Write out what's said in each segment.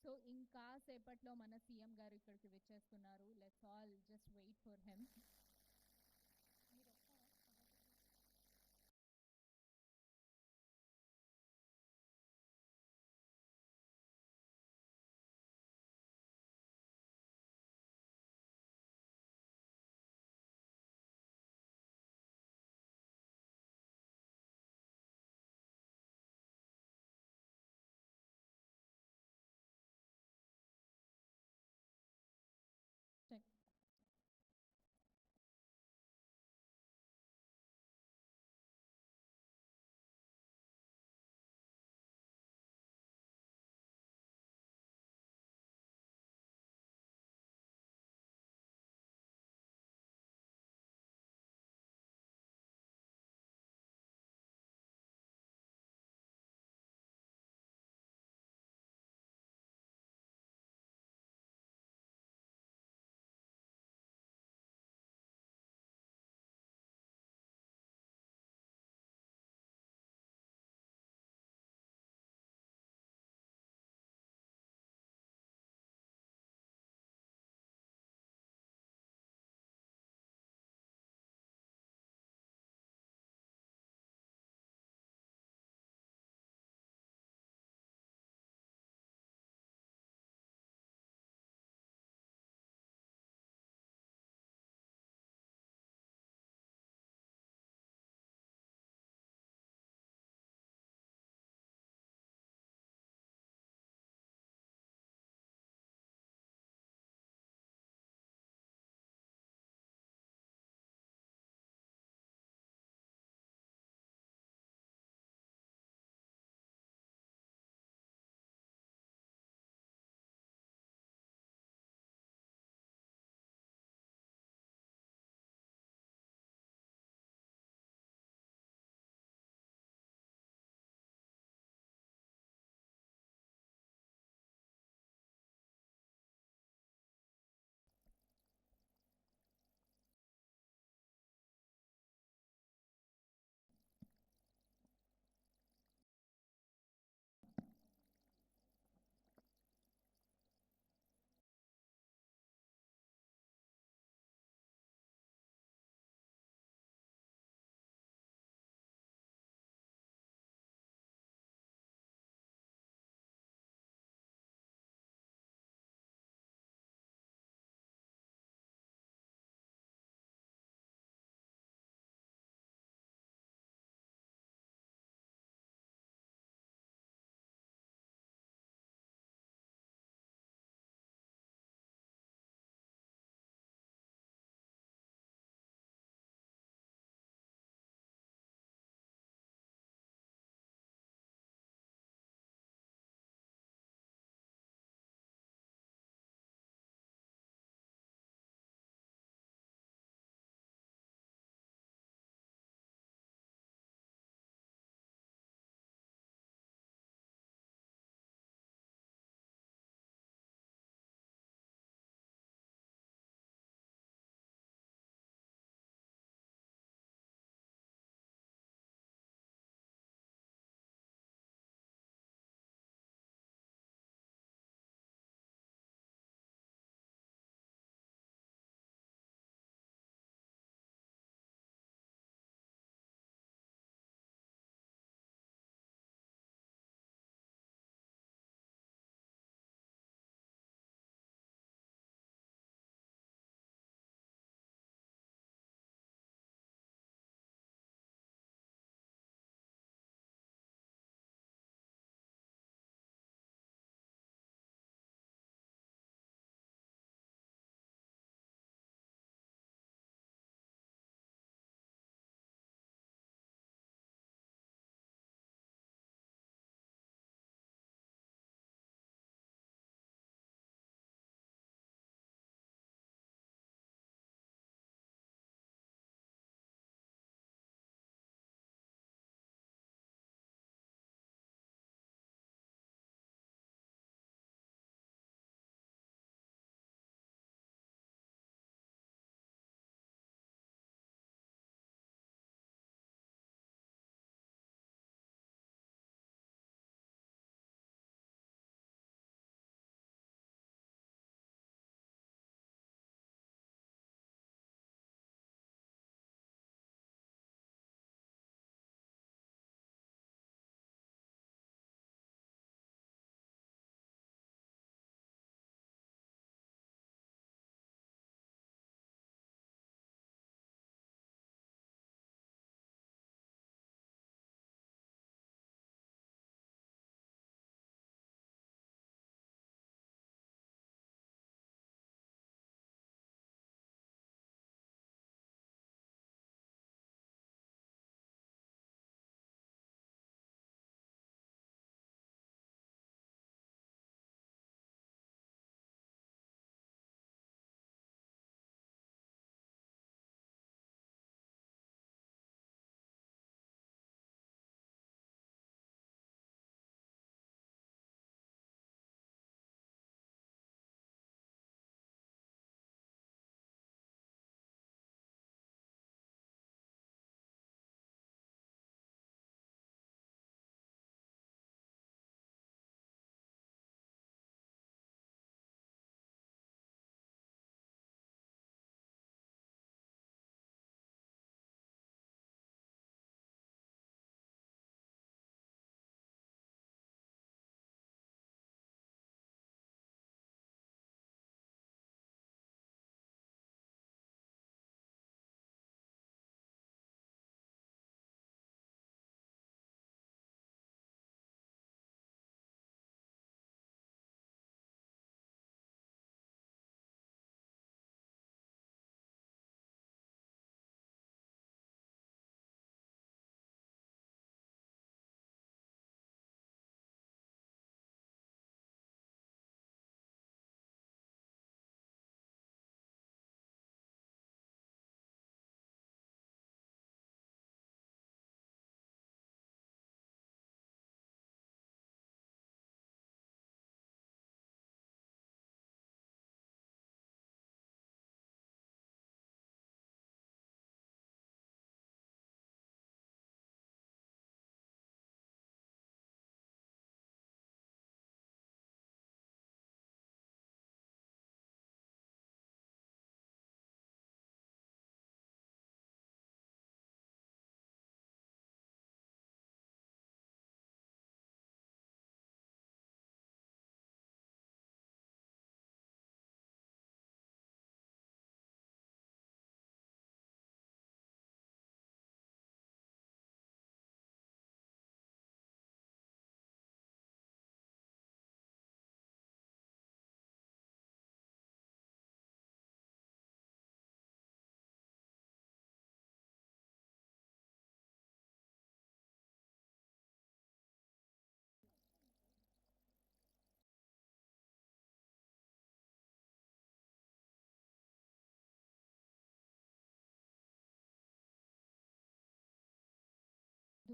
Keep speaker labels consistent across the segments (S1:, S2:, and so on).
S1: So ఇంకా సేపట్లో మన సీఎం గారు ఇక్కడికి వచ్చేస్తున్నారు. Let's all just wait for him.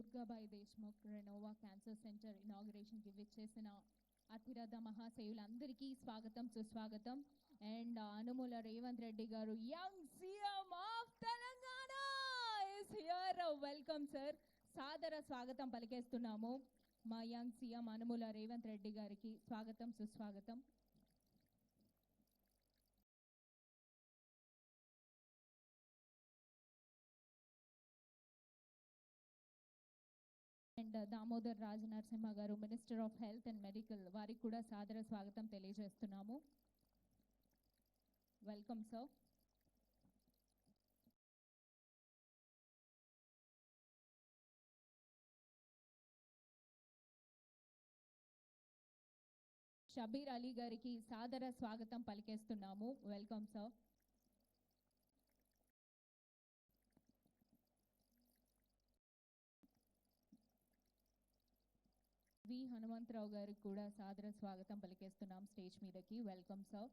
S1: Durgabai Deshmukh Renova Cancer Center inauguration కి విచ్చేసిన అతిరథ మహాశయులందరికీ స్వాగతం సుస్వాగతం. అండ్ అనుముల రేవంత్ రెడ్డి గారు young CM of Telangana is here. Welcome sir. సాదర స్వాగతం పలికేస్తున్నాము మా యంగ్ సీఎం అనుముల రేవంత్ రెడ్డి గారికి. స్వాగతం సుస్వాగతం. అండ్ దామోదర్ రాజ నరసింహ గారు minister of health and medical, వారికి కూడా సాదర స్వాగతం తెలియజేస్తున్నాము. Welcome sir. షబీర్ అలీ గారికి సాదర స్వాగతం పలికేస్తున్నాము. Welcome sir. వి హనుమంతరావు గారికి కూడా సాదర స్వాగతం పలికేస్తున్నాం స్టేజ్ మీదకి. Welcome sir.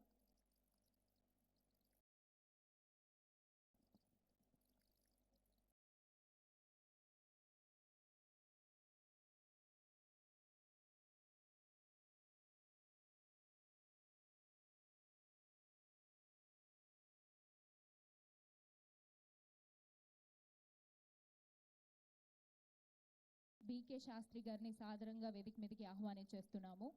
S1: బికే శాస్త్రి గారిని సాదరంగా వేదిక మీదకి ఆహ్వానించేస్తున్నాము.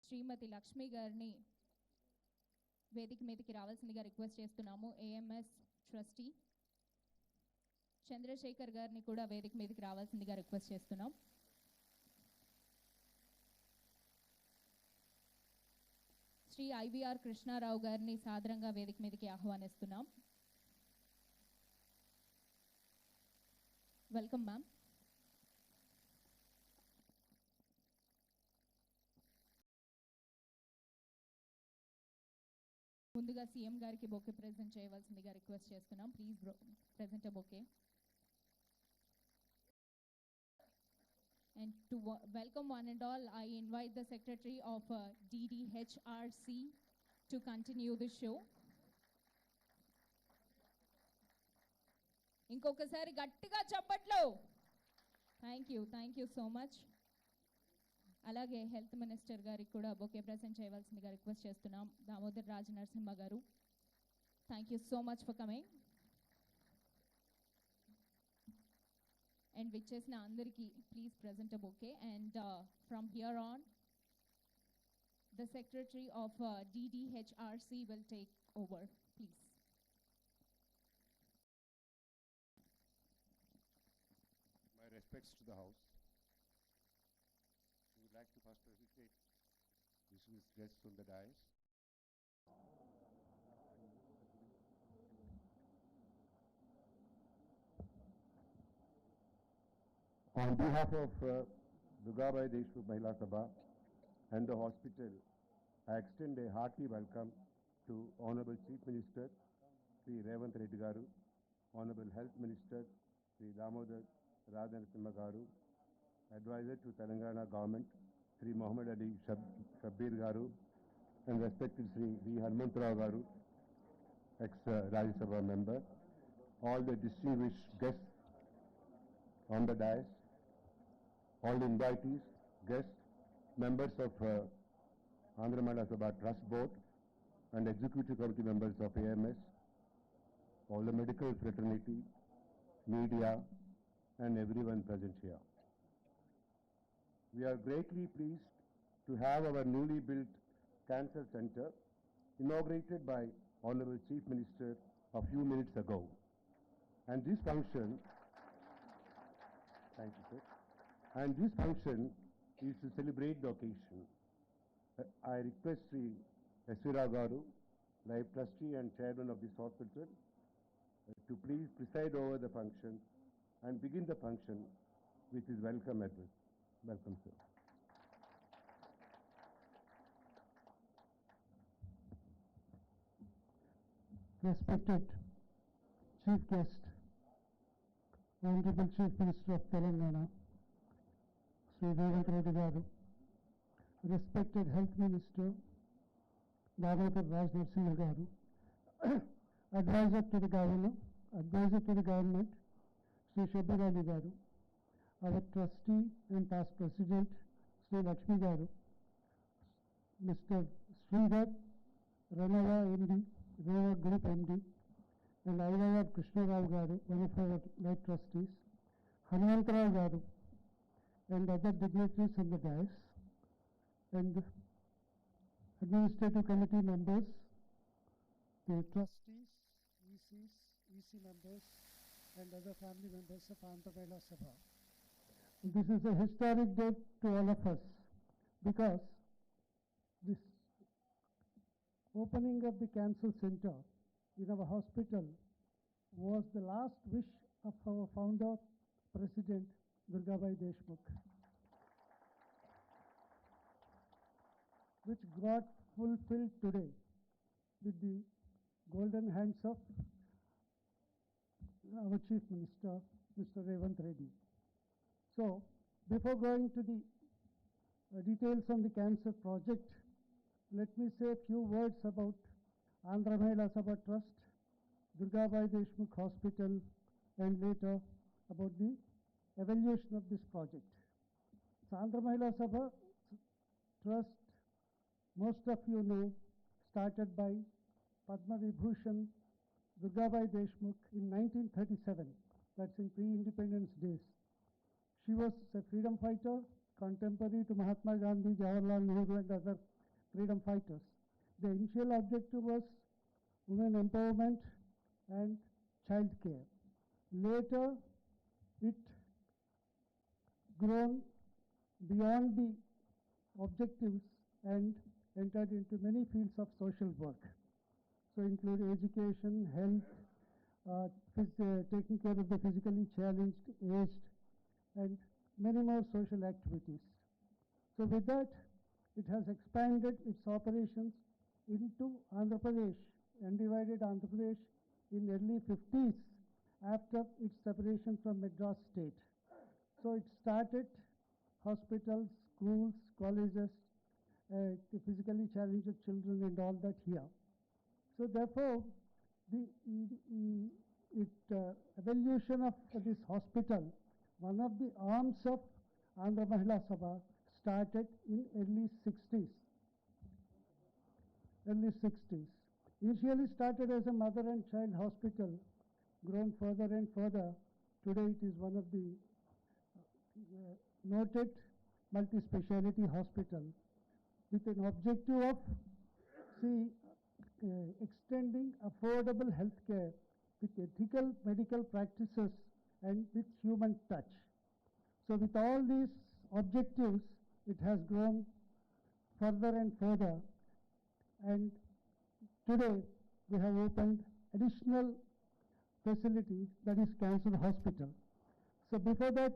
S1: శ్రీమతి లక్ష్మి గారిని వేదిక మీదకి రావాల్సిందిగా రిక్వెస్ట్ చేస్తున్నాము. ఏఎంఎస్ ట్రస్టీ చంద్రశేఖర్ గారిని కూడా వేదిక మీదకి రావాల్సిందిగా రిక్వెస్ట్ చేస్తున్నాం. శ్రీ ఐవిఆర్ కృష్ణారావు గారిని సాదరంగా వేదిక మీదకి ఆహ్వానిస్తున్నాం. Welcome ma'am. ముందుగా సీఎం గారికి బొకే ప్రెజెంట్ చేయవలసిందిగా రిక్వెస్ట్ చేస్తున్నాం. Please present a bouquet. And to welcome one and all, I invite the Secretary of DDHRC to continue the show. ఇంకొకసారి గట్టిగా చప్పట్లు. Thank you so much. అలాగే హెల్త్ మినిస్టర్ గారికి కూడా బొకే ప్రెజెంట్ చేయవలసిందిగా request చేస్తున్నాం. దామోదర్ రాజ నరసింహ గారు, thank you so much for coming. And విచ్చేసిన అందరికీ please present a bouquet. And from here on the secretary of DDHRC will take over, please.
S2: Respects to the House. We would like to first felicitate distinguished guests on the dais. On behalf of Durgabai Deshmukh Mahila Sabha and the hospital, I extend a hearty welcome to Honorable Chief Minister Sri.A.Revanth Reddy Garu, Honorable Health Minister Sri Damodar Raja Narasimha Garu, Advisor to Telangana Government Sri Muhammad Ali Shabbir Garu, and respected Sri V. Hanumantarao Garu, ex-Rajya Sabha member, all the distinguished guests on the dais, all the invitees, guests, members of Andhra Mahila Sabha Trust Board and Executive Committee members of AMS, all the medical fraternity, media, and everyone present here. We are greatly pleased to have our newly built cancer center inaugurated by Honorable Chief Minister a few minutes ago. And this function, thank you sir, and this function is to celebrate the occasion. I request Sri Syera Garu, Life Trustee and Chairman of this hospital, to please preside over the function and begin the function with his welcome address. Welcome, sir.
S3: Respected Chief Guest, Honorable Chief Minister of Telangana, Sri.A.Revanth Reddy Garu, respected Health Minister, Damodar Raj Narasimha Garu, Advisor to the Governor, advisor to the government, Sri Shobbirali Garu, our trustee and past president, Sri Lakshmi Garu, Mr. Sridhar, Renova MD, Renova Group MD, and Ayala Krishna Rao Garu, one of our late trustees, Hanumantarao Garu, and other dignitaries on the dais, and administrative committee members, the trustees, ECs, EC members, and other family members of Andhra Mahila Sabha. This is a historic day to all of us because this opening of the cancer center in our hospital was the last wish of our founder, President Durgabai Deshmukh, which got fulfilled today with the golden hands of our Chief Minister, Mr. Revanth Reddy. So, before going to the details on the cancer project, let me say a few words about Andhra Mahila Sabha Trust, Durgabai Deshmukh Hospital, and later about the evaluation of this project. So, Andhra Mahila Sabha Trust, most of you know, started by Padma Vibhushan Durgabai Deshmukh in 1937. That's in pre-independence days. She was a freedom fighter, contemporary to Mahatma Gandhi, Jawaharlal Nehru, and other freedom fighters. The initial objective was women empowerment and child care. Later, it grown beyond the objectives and entered into many fields of social work. So, include education, health, taking care of the physically challenged, aged, and many more social activities. So, with that, it has expanded its operations into Andhra Pradesh, undivided Andhra Pradesh in early 50s after its separation from Madras state. So, it started hospitals, schools, colleges, the physically challenged children and all that here. So, therefore, the evaluation of this hospital, one of the arms of Andhra Mahila Sabha, started in early 60s. Initially started as a mother and child hospital, grown further and further. Today it is one of the noted multi-speciality hospital with an objective of extending affordable health care with ethical medical practices and with human touch. So with all these objectives, it has grown further and further, and today we have opened additional facility, that is cancer hospital. So before that,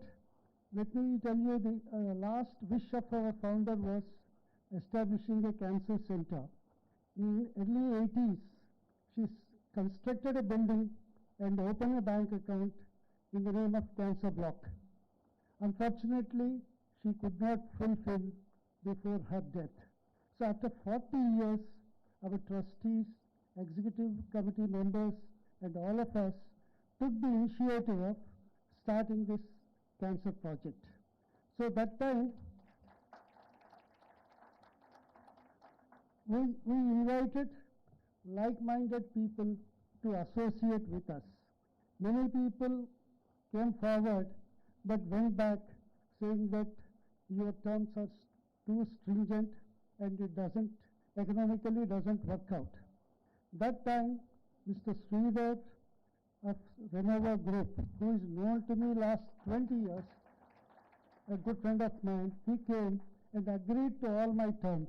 S3: let me tell you the last wish of our founder was establishing a cancer center. In early 80s, she constructed a building and opened a bank account in the name of Cancer Block. Unfortunately, she could not fulfill before her death. So after 40 years, our trustees, executive committee members, and all of us took the initiative of starting this cancer project. So that time, we invited like-minded people to associate with us. Many people came forward but went back saying that your terms are too stringent and it economically doesn't work out. That time, Mr. Sridhar of Renova Group, who is known to me last 20 years, a good friend of mine, he came and agreed to all my terms.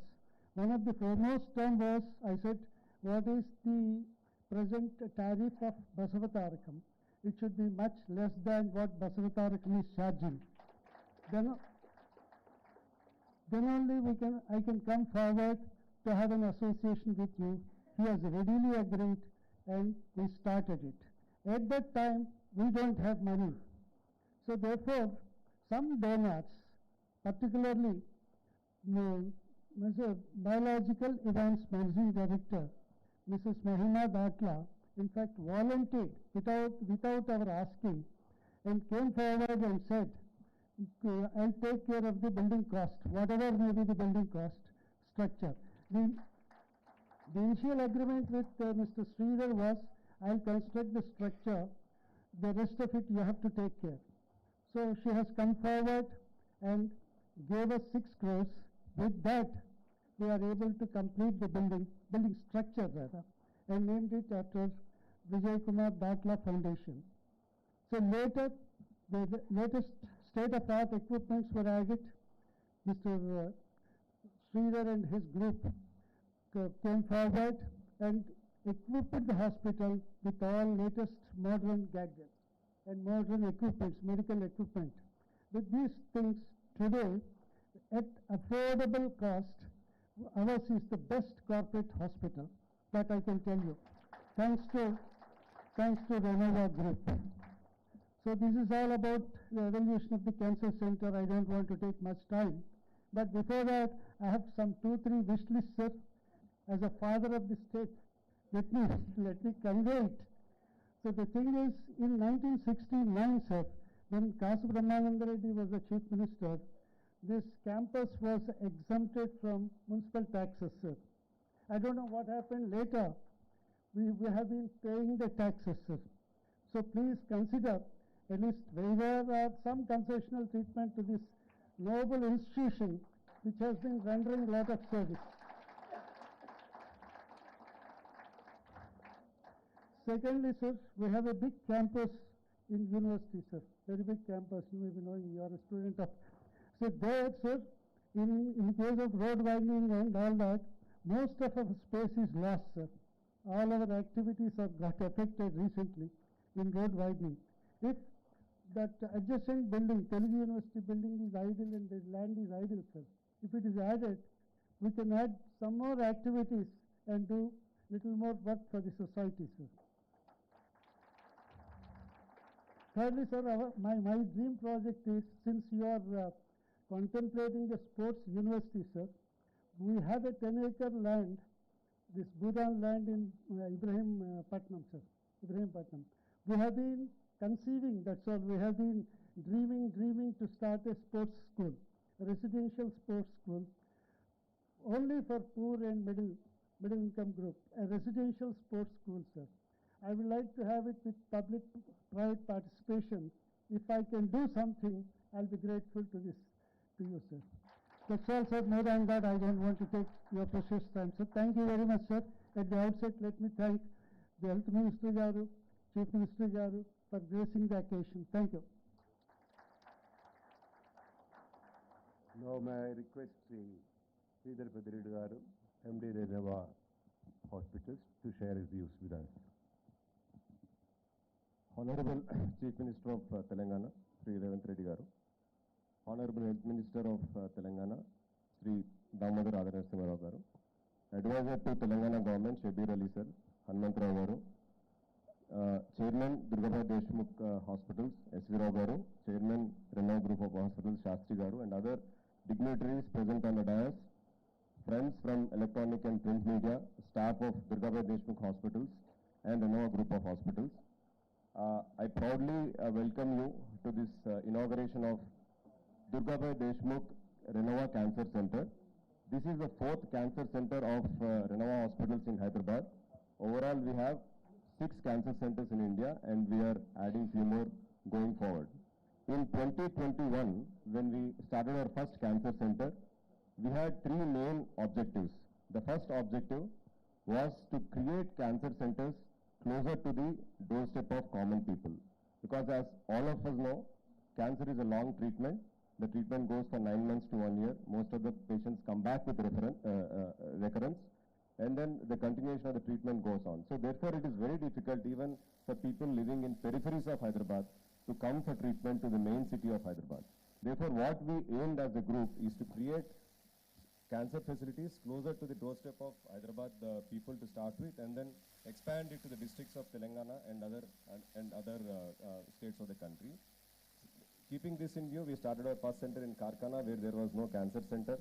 S3: One of the foremost terms was, I said, what is the present tariff of Basavatarakam? It should be much less than what Basavatarakam is charging. Then only I can come forward to have an association with you. He has readily agreed and we started it. At that time, we don't have money. So therefore, some donors, particularly Biological Events Managing Director, Mrs. Mahima Datla, in fact, volunteered without our asking, and came forward and said, I'll take care of the building cost, whatever may be the building cost structure. The initial agreement with Mr. Sridhar was, I'll construct the structure, the rest of it you have to take care. So she has come forward and gave us 6 crores. With that, we are able to complete the building structure rather, and named it after Vijay Kumar Datla Foundation. So later, the latest state-of-art equipments were added. Mr. Sridhar and his group came forward and equipped the hospital with all latest modern gadgets and modern equipments, medical equipment. With these things today, at affordable cost, ours is the best corporate hospital, that I can tell you, thanks to Renova Group. So this is all about the evolution of the cancer center. I don't want to take much time. But before that, I have some 2-3 wish lists, sir. As a father of the state, let me convey it. So the thing is, in 1969, sir, when Kasu Brahmananda Reddy was the chief minister, this campus was exempted from municipal taxes, sir. I don't know what happened later. We have been paying the taxes, sir. So please consider at least waiver or some concessional treatment to this noble institution which has been rendering a lot of service. Secondly, sir, we have a big campus in university, sir. Very big campus. You may be knowing, you are a student of. So there, sir, in case of road widening and all that, most of our space is lost, sir. All our activities have got affected recently in road widening. If that adjacent building, Telugu University building, is idle and the land is idle, sir, if it is added, we can add some more activities and do little more work for the society, sir. Thirdly, sir, my dream project is, since you are contemplating a sports university, sir, we have a 10-acre land, this Bhutan land in Ibrahim Patnam, sir. Ibrahim Patnam. We have been conceiving, that's all, we have been dreaming to start a sports school, a residential sports school, only for poor and middle income group, a residential sports school, sir. I would like to have it with public-private participation. If I can do something, I'll be grateful to you, sir. That's all, sir. More than that, I don't want to take your precious time. So thank you very much, sir. At the outset, let me thank the Health Minister Garu, Chief Minister Garu, for gracing the occasion. Thank you.
S2: Now may I request Sridhar Reddy Garu, MD Renova Hospitals, to share his views with us.
S4: Honorable Chief Minister of Telangana, Sri.A.Revanth Reddy Garu. Honorable Health Minister of Telangana, Sri Damodaran Garu. Advisor to Telangana Government, Shabir Ali Sir, Hanumantrao Garu. Chairman, Durgabai Deshmukh Hospitals, S.V. Rao Garu. Chairman, Renova Group of Hospitals, Shastri Garu, and other dignitaries present on the dais. Friends from electronic and print media, staff of Durgabai Deshmukh Hospitals and Renova Group of Hospitals. I proudly welcome you to this inauguration of Durgabai Deshmukh Renova Cancer Center. This is the 4th cancer center of Renova Hospitals in Hyderabad. Overall, we have 6 cancer centers in India, and we are adding few more going forward. In 2021, when we started our first cancer center, we had 3 main objectives. The first objective was to create cancer centers closer to the doorstep of common people. Because as all of us know, cancer is a long treatment. The treatment goes for 9 months to 1 year. Most of the patients come back with recurrence, and then the continuation of the treatment goes on. So therefore, it is very difficult even for people living in peripheries of Hyderabad to come for treatment to the main city of Hyderabad. Therefore, what we aimed as a group is to create cancer facilities closer to the doorstep of Hyderabad people to start with, and then expand it to the districts of Telangana and other states of the country. Keeping this in view, we started our first center in Karkana, where there was no cancer center.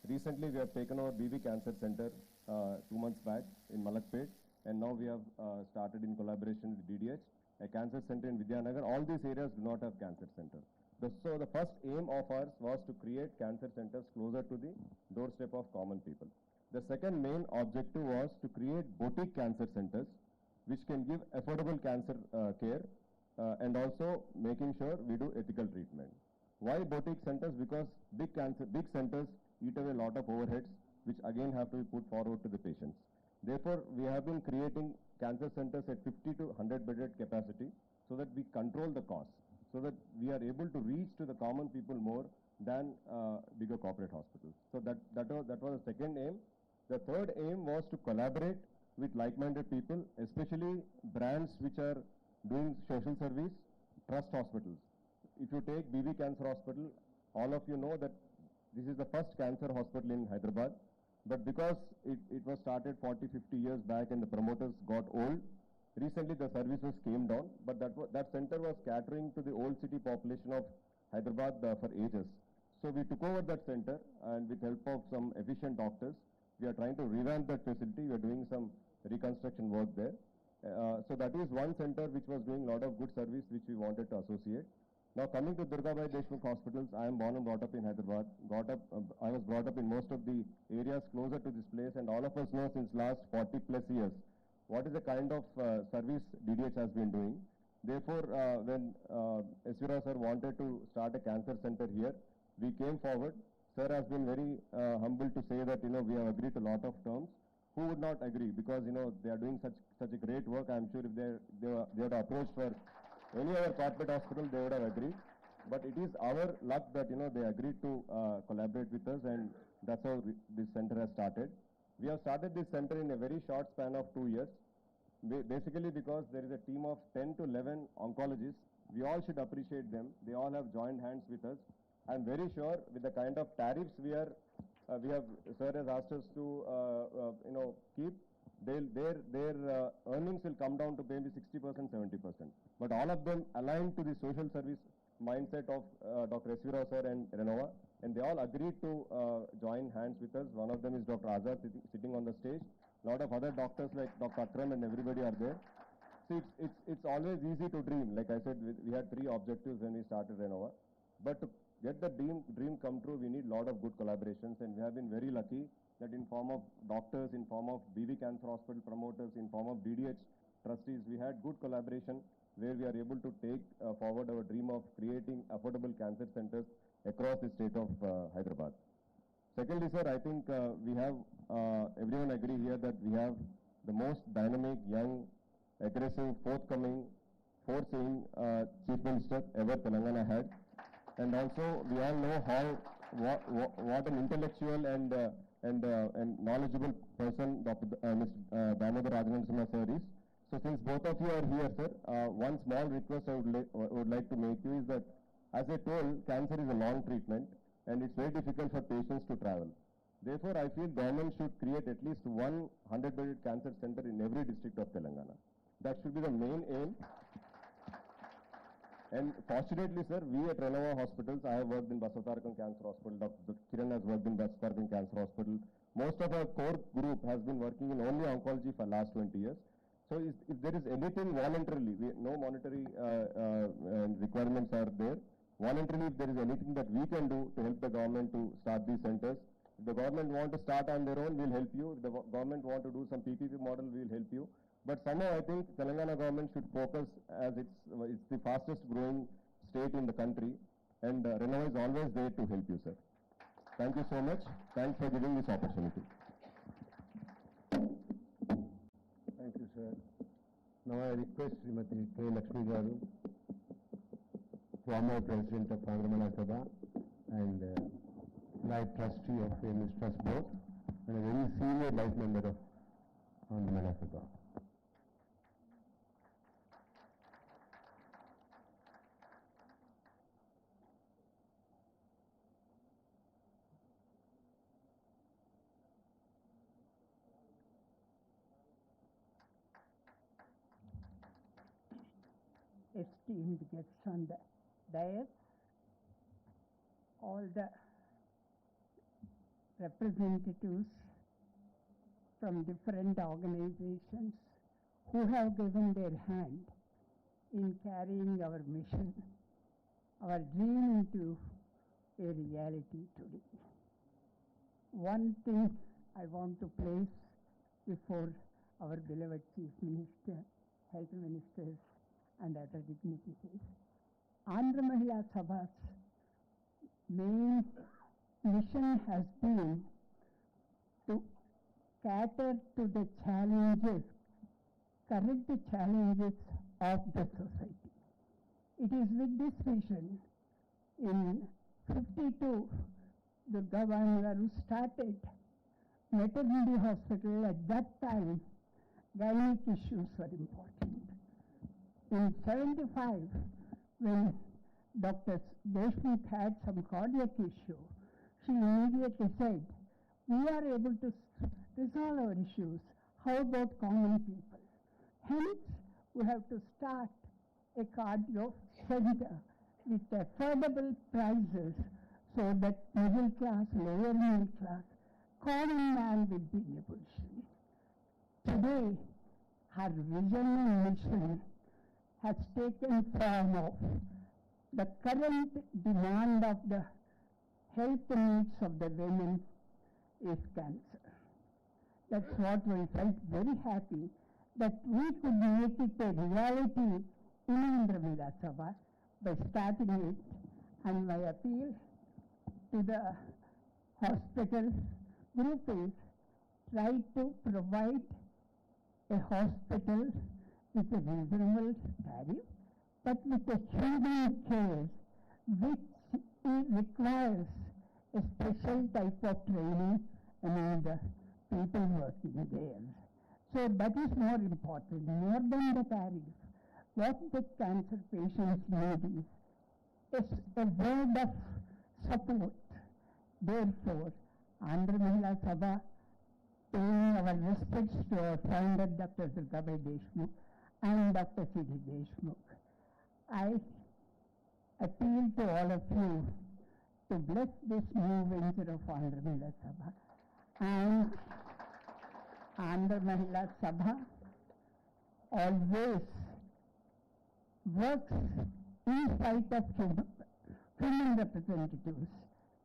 S4: Recently, we have taken over BB Cancer Center 2 months back in Malakpet, and now we have started in collaboration with DDH, a cancer center in Vidyanagar. All these areas do not have cancer center. So the first aim of ours was to create cancer centers closer to the doorstep of common people. The second main objective was to create boutique cancer centers which can give affordable cancer care and also making sure we do ethical treatment. Why boutique centers? Because big centers eat away a lot of overheads which again have to be put forward to the patients. Therefore, we have been creating cancer centers at 50 to 100 bedded capacity so that we control the costs, so that we are able to reach to the common people more than bigger corporate hospitals. So that was the second aim. The third aim was to collaborate with like-minded people, especially brands which are doing social service, trust hospitals. If you take BB Cancer Hospital, all of you know that this is the first cancer hospital in Hyderabad. But because it was started 40, 50 years back and the promoters got old, recently the services came down. But that center was catering to the old city population of Hyderabad for ages. So we took over that center, and with help of some efficient doctors, we are trying to revamp that facility. We are doing some reconstruction work there. So that is one center which was doing a lot of good service which we wanted to associate. Now coming to Durgabai Deshmukh hospitals, I am born and brought up in Hyderabad. I was brought up in most of the areas closer to this place, and all of us know since last 40 plus years what is the kind of service DDH has been doing. Therefore, when Syera sir wanted to start a cancer center here, we came forward. Sir has been very humble to say that we have agreed to a lot of terms. Who would not agree? Because they are doing such a great work. I am sure if they had approached for any other corporate hospital, they would have agreed. But it is our luck that they agreed to collaborate with us, and that's how this center has started. We have started this center in a very short span of 2 years. Basically because there is a team of 10 to 11 oncologists. We all should appreciate them. They all have joined hands with us. I am very sure with the kind of tariffs sir has asked us to keep, their earnings will come down to maybe 60%, 70%. But all of them aligned to the social service mindset of Dr. Syera sir and Renova, and they all agreed to join hands with us. One of them is Dr. Azad sitting on the stage. A lot of other doctors like Dr. Akram and everybody are there. See, it's always easy to dream. Like I said, we had 3 objectives when we started Renova. But to get the dream come true, we need a lot of good collaborations, and we have been very lucky that in form of doctors, in form of BB Cancer Hospital promoters, in form of DDH trustees, we had good collaboration where we are able to take forward our dream of creating affordable cancer centers across the state of Hyderabad. Secondly, sir, I think we have, everyone agree here that we have the most dynamic, young, aggressive, forthcoming, foresighting Chief Minister ever Telangana had. And also, we all know what an intellectual and knowledgeable person Mr. Damodar Rajanarasimha sir is. So since both of you are here, sir, one small request I would like to make you is that, as I told, cancer is a long treatment and it's very difficult for patients to travel. Therefore, I feel government should create at least one 100-bedded cancer center in every district of Telangana. That should be the main aim. And fortunately, sir, we at Renova Hospitals, I have worked in Basavatarakam Cancer Hospital, Dr. Kiran has worked in Basavatarakam Cancer Hospital. Most of our core group has been working in only oncology for last 20 years. So if there is anything voluntarily, no monetary requirements are there. Voluntarily, if there is anything that we can do to help the government to start these centers, if the government want to start on their own, we'll help you. If the government want to do some PPP model, we'll help you. But somehow I think Telangana government should focus, as it's the fastest growing state in the country, and Renova is always there to help you, sir. Thank you so much. Thanks for giving this opportunity.
S2: Thank you, sir. Now I request Srimati K. Lakshmi Garu, former President of Andhra Sabha and Life Trustee of Famous Trust Board, and a very senior life member of Andhra Sabha.
S5: Esteemed guests on the dais, all the representatives from different organizations, who have given their hand in carrying our mission, our dream into a reality today. One thing I want to place before our beloved Chief Minister, Health Ministers, and other dignitaries. Andhra Mahila Sabha's main mission has been to cater to the challenges, current challenges of the society. It is with this vision in 52 Durgabai who started maternity hospital. At that time, gynec issues were important. In 75, when Dr. Deshmukh had some cardiac issue, she immediately said, we are able to resolve our issues. How about common people? Hence, we have to start a cardio center with affordable prices so that middle class, lower middle class, common man will be in a position. Today, her vision and mission has taken form of the current demand of the health needs of the women is cancer. That's what we felt very happy that we could make it a reality in Andhra Mahila Sabha by starting it, and my appeal to the hospital group is try to provide a hospital with a reasonable tariff, but with a human care which requires a special type of training among the people working there. So that is more important, more than the tariff. What the cancer patients need is a word of support. Therefore, Andhra Mahila Sabha, paying our respects to our founder, Dr. Durgabai Deshmukh, and Dr. C.D. Deshmukh, I appeal to all of you to bless this new venture of Andhra Mahila Sabha. And Andhra Mahila Sabha always works in spite of human representatives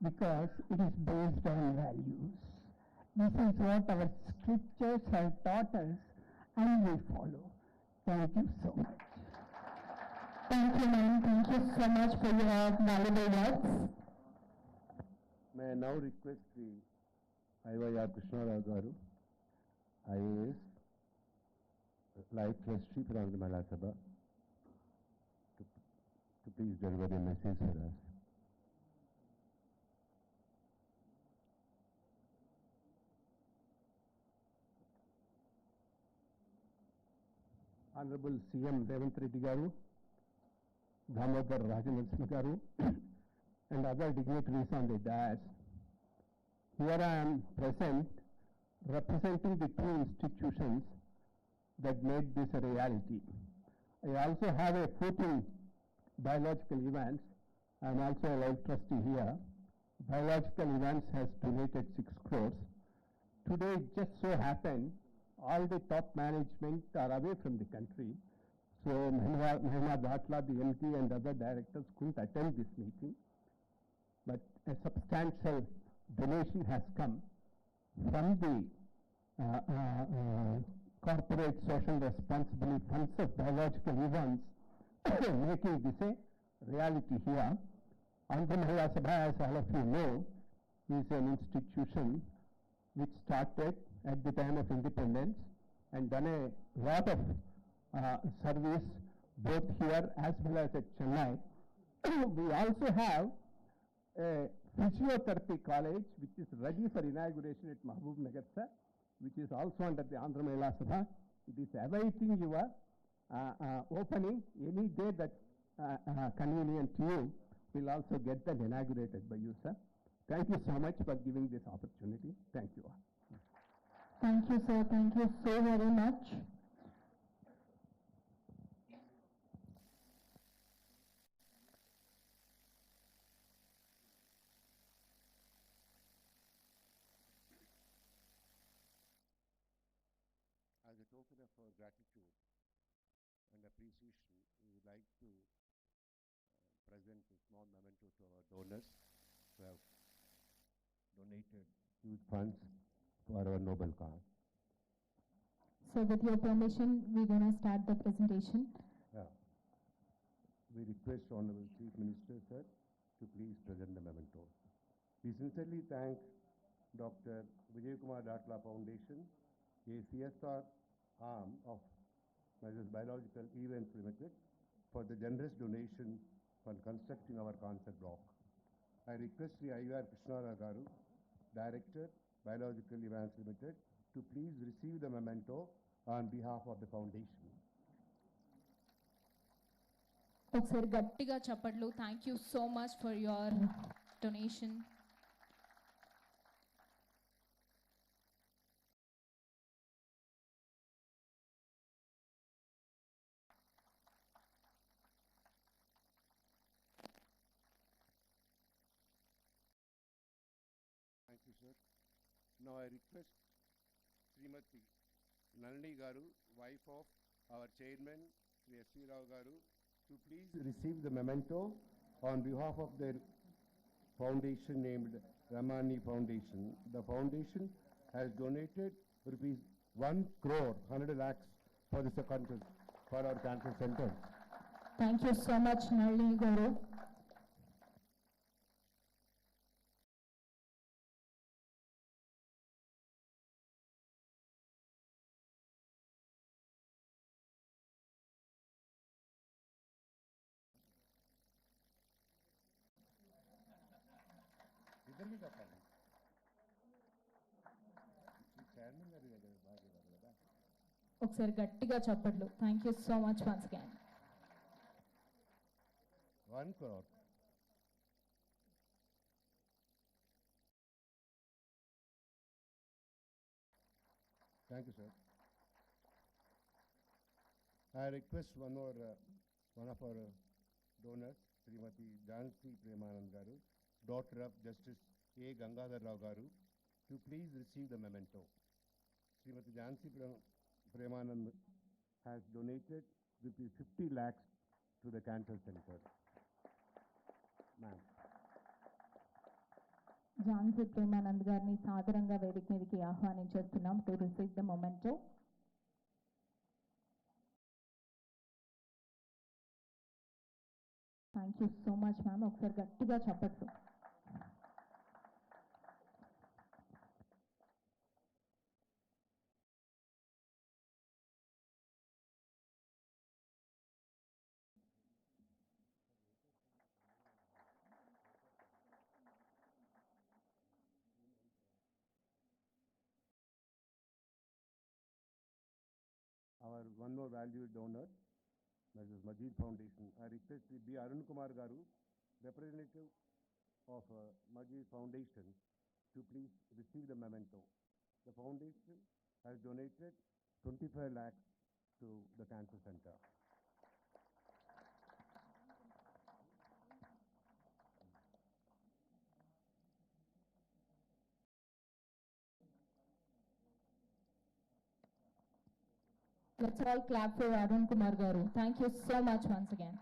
S5: because it is based on values. This is what our scriptures have taught us and we follow. Thank you so much.
S6: Thank you, ma'am. Thank you so much for your valuable words.
S2: May I now request the I.Y.R. Krishnarao Garu, IAS, Life Trustee for Andhra Mahila Sabha, to please deliver a message for us. Honorable CM Revanth Reddy Garu, Damodar Rajanarasimha Garu, and other dignitaries on the dais. Here I am present representing the two institutions that made this a reality. I also have a foot in biological events. I am also a life trustee here. Biological events has donated 6 crores. Today it just so happened all the top management are away from the country. So Mahima Bhatla, the MD and other directors couldn't attend this meeting. But a substantial donation has come from the corporate social responsibility funds of biological events, making this a reality here. Andhra Mahila Sabha, as all of you know, is an institution which started at the time of independence and done a lot of service both here as well as at Chennai. We also have a physiotherapy college which is ready for inauguration at Mahbubnagar, sir, which is also under the Andhra Mahila Sabha. It is awaiting your opening. Any day that convenient to you, will also get that inaugurated by you, sir. Thank you so much for giving this opportunity. Thank you all.
S6: Thank you, sir. Thank you so very much.
S2: As I told token of our gratitude and appreciation, we would like to present a small memento to our donors who have donated huge funds for our noble cause.
S1: So with your permission, we're going to start the presentation.
S2: We request Honorable Chief Minister, sir, to please present the memento. We sincerely thank Dr. Vijay Datla Foundation, a CSR arm of Mrs. Biological Events Limited, for the generous donation for constructing our concert block. I request Sri.A.Revanth Garu, Director, Biological Events Limited, to please receive the memento on behalf of the foundation.
S1: ఒకసారి గట్టిగా చప్పట్లు. Thank you so much for your donation.
S2: Thank you, sir. Now I request Srimati Nalini Garu, wife of our chairman, Sri Syera Garu, to please receive the memento on behalf of their foundation named Ramani Foundation. The foundation has donated rupees 1 crore 100 lakhs for this country, for our cancer center.
S1: Thank you so much Nalini గారు.
S2: ఇద్దరికి చెప్పాలి. ఈ chairman గారు కదా బాగా కదా.
S1: ఒకసారి గట్టిగా చప్పట్లు. Thank you so much once again.
S2: 1 crore. Thank you, sir. I request one of our donors, Srimati Jansi Premanand Garu, daughter of Justice A. Gangadhar Rao Garu, to please receive the memento. Srimati Jansi Premanand has donated rupees 50 lakhs to the cancer center. Ma'am.
S1: Jhansi Premanand గారిని సాదరంగా వేదిక మీదకి ఆహ్వానించేస్తున్నాం to receive the memento. Thank you so much ma'am. ఒకసారి గట్టిగా చప్పట్లు.
S2: Our one more valued donor, Mrs. Majid Foundation. I request B. Arun Kumar Garu, representative of Majid Foundation, to please receive the memento. The foundation has donated 25 lakhs to the cancer center.
S1: Let's all clap for Arun Kumar Garu. Thank you so much once again.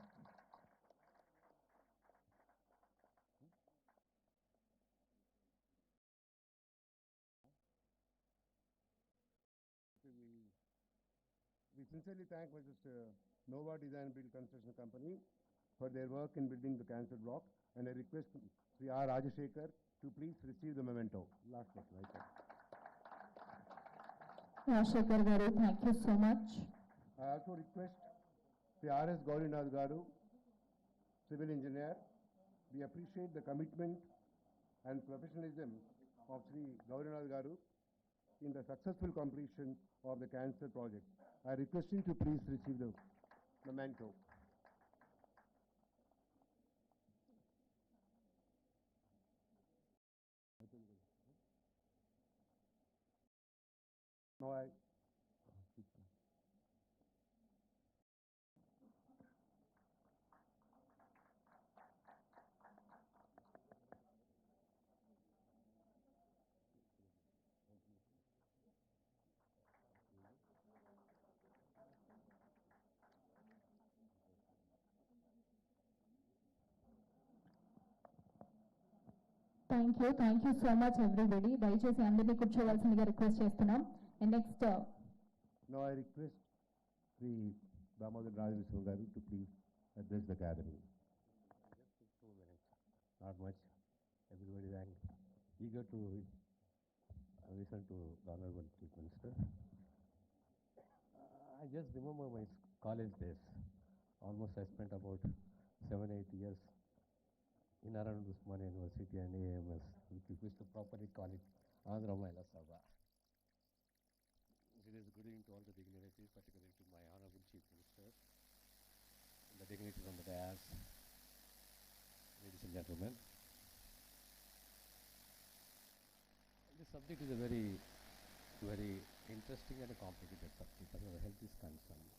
S2: We sincerely thank Mrs. Nova Design Build Construction Company for their work in building the cancer block, and I request Sri R. Rajashekar to please receive the memento. Last question, right?
S1: Rajashekar Garu, thank you so much.
S2: I also request Sri R.S. Gaurinath Garu, civil engineer. We appreciate the commitment and professionalism of Sri Gaurinath Garu in the successful completion of the cancer project. I request him to please receive the memento. Now I
S6: Thank you so much everybody. దయచేసి అందరినీ కూర్చోవాల్సిందిగా request చేస్తున్నాం. And next
S2: Now I request Sri Damodar Rajanarasimha Garu to please address the gathering.
S7: Just 2 minutes, not much. Everybody is eager to listen to the Honorable Chief Minister. I just remember my college days. Almost I spent about 7-8 years in around Usmania University and AMS, which we used to properly call it Andhra Mahila Sabha. It is good evening to all the dignitaries, particularly to my Honorable Chief Minister, and the dignitaries on the dais, ladies and gentlemen. This subject is a very, very interesting and a complicated subject as far as health is concerned.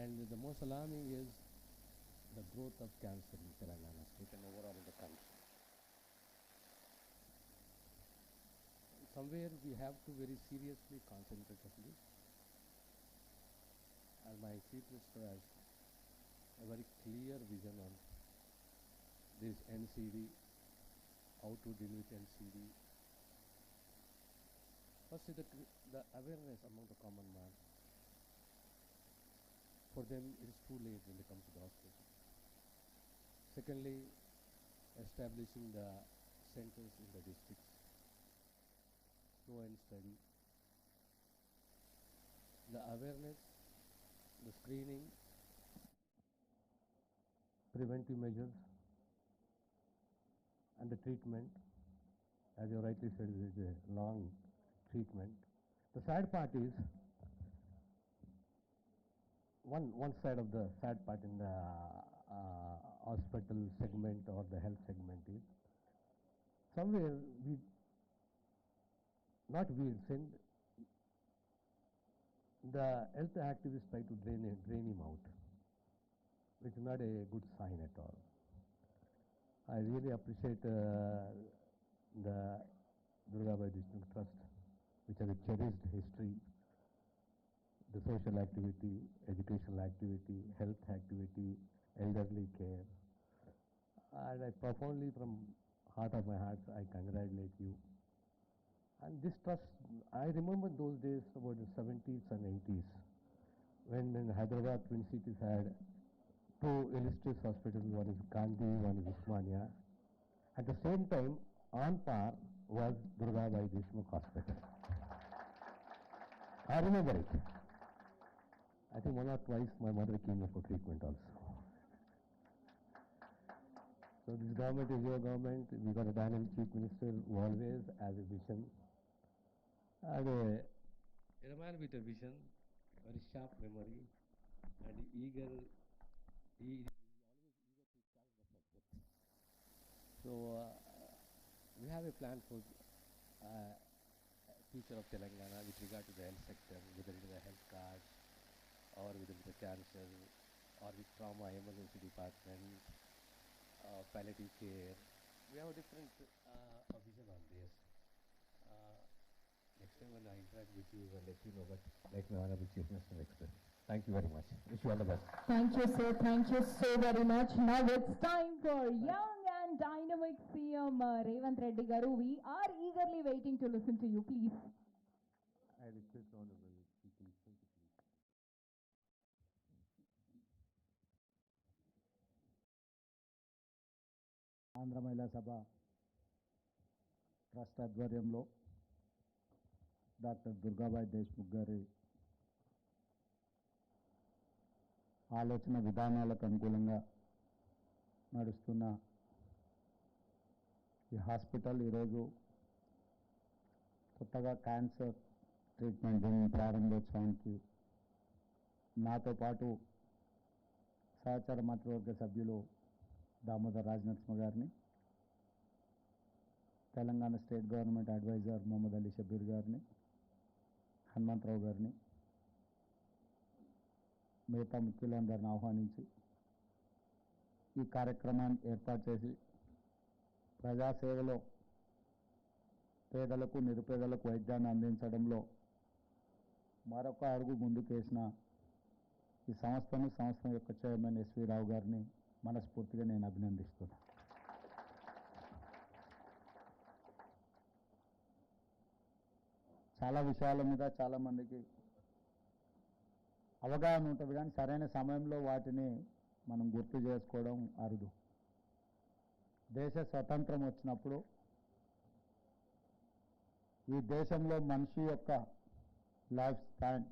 S7: And the most alarming is the growth of cancer in Telangana state and overall in the country. Somewhere we have to very seriously concentrate on this. And my Chief Minister has a very clear vision on this NCD, how to deal with NCD. First is the awareness among the common man. For them, it is too late when they come to the hospital. Secondly, establishing the centers in the districts, slow and steady. The awareness, the screening, preventive measures, and the treatment. As you rightly said, it is a long treatment. The sad part is, one side of the sad part in the hospital segment or the health segment is, somewhere send the health activists try to drain him out, which is not a good sign at all. I really appreciate the Durgabai Deshmukh Trust, which has a cherished history, the social activity, educational activity, health activity, elderly care. And I profoundly, from heart of my heart, I congratulate you. And this trust, I remember those days about the 70s and 80s, when in Hyderabad, Twin Cities had 2 illustrious hospitals, one is Gandhi, one is Usmania. At the same time, on par was Durgabai Deshmukh Hospital. I remember it. I think 1 or twice my mother came here for treatment also. So this government is your government. We got a dynamic chief minister who always has a vision. And a man with a vision, very sharp memory, and eager. He is always eager to carry the subject. So we have a plan for future of Telangana with regard to the health sector, whether it is the health cards, or whether it is the cancer, or with trauma emergency department, palliative care. We have a different vision on this. Next time when I interact with you, I'll let you know, but like my Honorable Chief Minister expressed. Thank you very much. Wish you all the best.
S6: thank you sir, thank you so very much. Now it's time for young and dynamic CM Revanth Reddy garu. We are eagerly waiting to listen to you, please.
S2: I request Honorable Chief Minister to please.
S3: Andhra మహిళా సభ trust ఆధ్వర్యంలో doctor Durgabai Deshmukh గారి ఆలోచన విధానాలకు అనుకూలంగా నడుస్తున్న ఈ hospital ఈరోజు కొత్తగా క్యాన్సర్ ట్రీట్మెంట్ వింగ్ ప్రారంభోత్సవానికి నాతో పాటు సహచార మంత్రివర్గ సభ్యులు దామోదర్ రాజనరసింహ గారిని, Telangana state government advisor Mohammed Ali Shabbir గారిని, హనుమంతరావు గారిని, మిగతా ముఖ్యులందరిని ఆహ్వానించి ఈ కార్యక్రమాన్ని ఏర్పాటు చేసి ప్రజాసేవలో పేదలకు నిరుపేదలకు వైద్యాన్ని అందించడంలో మరొక అడుగు ముందుకేసిన ఈ సంస్థ యొక్క చైర్మన్ ఎస్వి రావు గారిని మనస్ఫూర్తిగా నేను అభినందిస్తున్నాను.
S8: చాలా విషయాల మీద చాలామందికి అవగాహన ఉంటుంది, కానీ సరైన సమయంలో వాటిని మనం గుర్తు చేసుకోవడం అరుదు. దేశ స్వతంత్రం వచ్చినప్పుడు ఈ దేశంలో మనిషి యొక్క లైఫ్ స్పాన్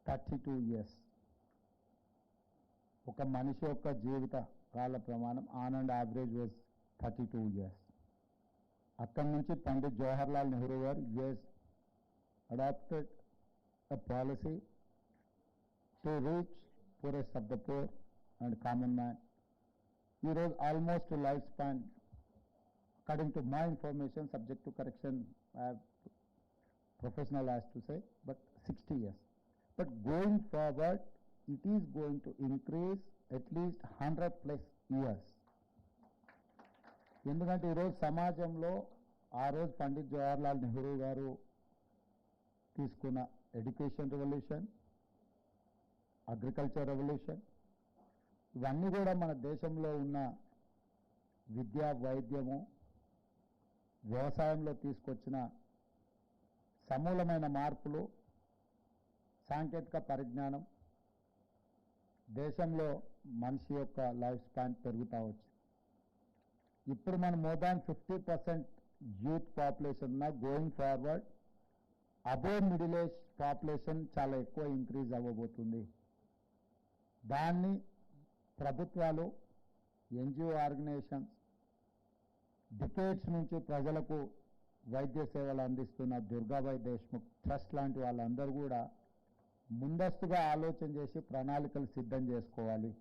S8: 32 years. ఒక మనిషి యొక్క జీవిత కాల ప్రమాణం on and average was 32 years. అక్కడి నుంచి పండిత్ జవహర్లాల్ నెహ్రూ గారు adopted a policy to reach poorest of the poor and common man. He was almost to lifespan, according to my information, subject to correction, I have professional has to say, but 60 years. But going forward, it is going to increase at least 100 plus years. ఎందుకంటే ఈరోజు సమాజంలో ఆ రోజు పండిత్ జవహర్లాల్ నెహ్రూ గారు తీసుకున్న education revolution, agriculture revolution, ఇవన్నీ కూడా మన దేశంలో ఉన్న విద్య, వైద్యము, వ్యవసాయంలో తీసుకొచ్చిన సమూలమైన మార్పులు, సాంకేతిక పరిజ్ఞానం, దేశంలో మనిషి యొక్క లైఫ్ స్పాన్ పెరుగుతూ వచ్చింది. ఇప్పుడు మనం మోర్ దాన్ 50% యూత్ పాపులేషన్ ఉన్న, going forward above middle age population చాలా ఎక్కువ ఇంక్రీజ్ అవ్వబోతుంది. దాన్ని ప్రభుత్వాలు, ఎన్జిఓ ఆర్గనైజేషన్స్, డికేట్స్ నుంచి ప్రజలకు వైద్య సేవలు అందిస్తున్న దుర్గాబాయి దేశ్ముఖ్ ట్రస్ట్ లాంటి వాళ్ళందరూ కూడా ముందస్తుగా ఆలోచన చేసి ప్రణాళికలు సిద్ధం చేసుకోవాలి.